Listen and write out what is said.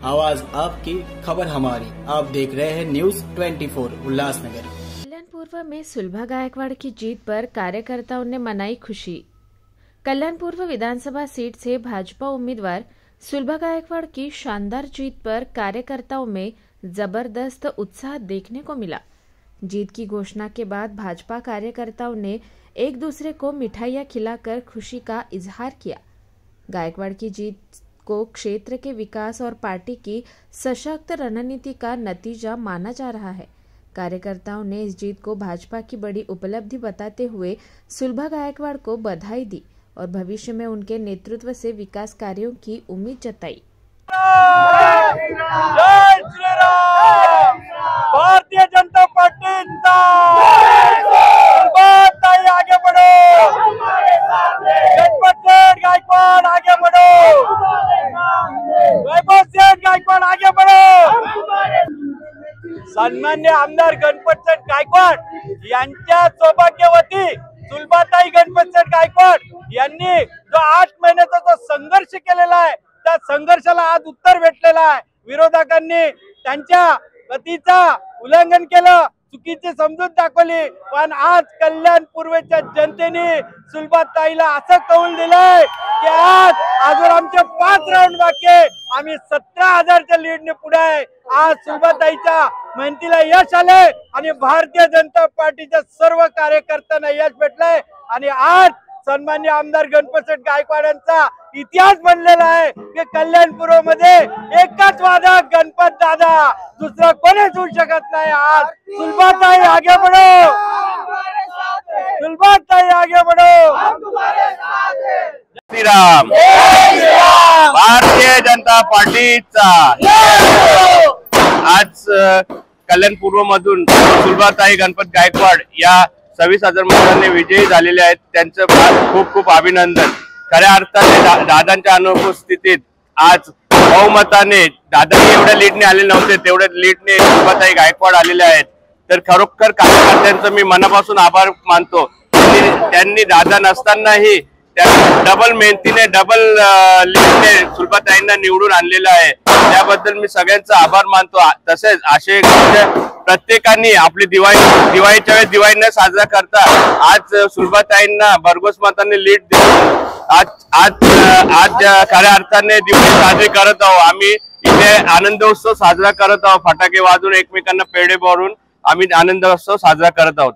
आवाज आपकी, खबर हमारी। आप देख रहे हैं न्यूज 24 उल्लासनगर। कल्याण पूर्व में सुलभा गायकवाड़ की जीत पर कार्यकर्ताओं ने मनाई खुशी। कल्याण पूर्व विधानसभा सीट से भाजपा उम्मीदवार सुलभा गायकवाड़ की शानदार जीत पर कार्यकर्ताओं में जबरदस्त उत्साह देखने को मिला। जीत की घोषणा के बाद भाजपा कार्यकर्ताओं ने एक दूसरे को मिठाइयां खिलाकर खुशी का इजहार किया। गायकवाड़ की जीत को क्षेत्र के विकास और पार्टी की सशक्त रणनीति का नतीजा माना जा रहा है। कार्यकर्ताओं ने इस जीत को भाजपा की बड़ी उपलब्धि बताते हुए सुलभा गायकवाड़ को बधाई दी और भविष्य में उनके नेतृत्व से विकास कार्यों की उम्मीद जताई। भारतीय जनता पार्टी आगे बढ़ो, गायकवाड़ आगे बढ़ो, वैभव सेठ गायकवाड़ आगे बढ़ो। सन्मान्य आमदार गणपत सेठ गायकवाड़ यांच्या सौभाग्यवती सुलभाताई गणपत सेठ गायकवाड़ यांनी जो 8 महिन्याचा जो संघर्ष केलेला आहे त्या संघर्षाला आज उत्तर भेटलेला आहे। विरोधकांनी त्यांच्या गतीचा उल्लंघन केलं, चुकीची समजूत दाखवली, पण आज कल्याण पूर्वेच्या जनतेने सुलभाताईला असं कौल दिलंय की आज अजून आमचे 5 राऊंड बाकी आहे, आम्ही 17,000च्या लीडने पुढे आहे। आज सुलभाताईच्या मेहनतीला यश आले आणि भारतीय जनता पार्टीच्या सर्व कार्यकर्त्यांना यश भेटलंय आणि आज सन्मान्य आमदार गणपत सेठ गायकवाड़ यांचा इतिहास बनलेला आहे की कल्याण पूर्व मध्ये एकच वादक गणपत दादा, दुसरा कोणीच होऊ शकत नाही। आज सुलभाताई आगे बढ़ो, सुलभाताई आगे बढ़ो। श्री राम, भारतीय जनता पार्टीचा आज कल्याण पूर्व मधून सुलभाताई गणपत गायकवाड़ या 26,000 मतांनी विजयी झालेले आहेत। त्यांचं खूप खूप अभिनंदन। खऱ्या अर्थाने दादांच्या अनुपस्थितीत आज बहुमताने दादांनी एवढ्या लीडने आले नव्हते, तेवढ्या लीडने सुलभाताई गायकवाड़ आलेले आहेत। तर खरोखर कार्यकर्त्यांचं मी मनापासून आभार मानतो। त्यांनी दादा नसतानाही डबल मेहनतीने डबल लीडने सुलभाताईंना निवडून आणलेलं आहे, त्याबद्दल मी सगळ्यांचा आभार मानतो। तसेच असे प्रत्येकाने आपली दिवाळीच्या वेळेस दिवाळी न साजरा करता आज सुलभाताईंना भरघोस मतांनी लीड देऊन आज खऱ्या अर्थाने दिवाळी साजरी करत आहोत। आम्ही इथे आनंदोत्सव साजरा करत आहोत, फटाके वाजवून एकमेकांना पेढे भरून आम्ही आनंदोत्सव साजरा करत आहोत।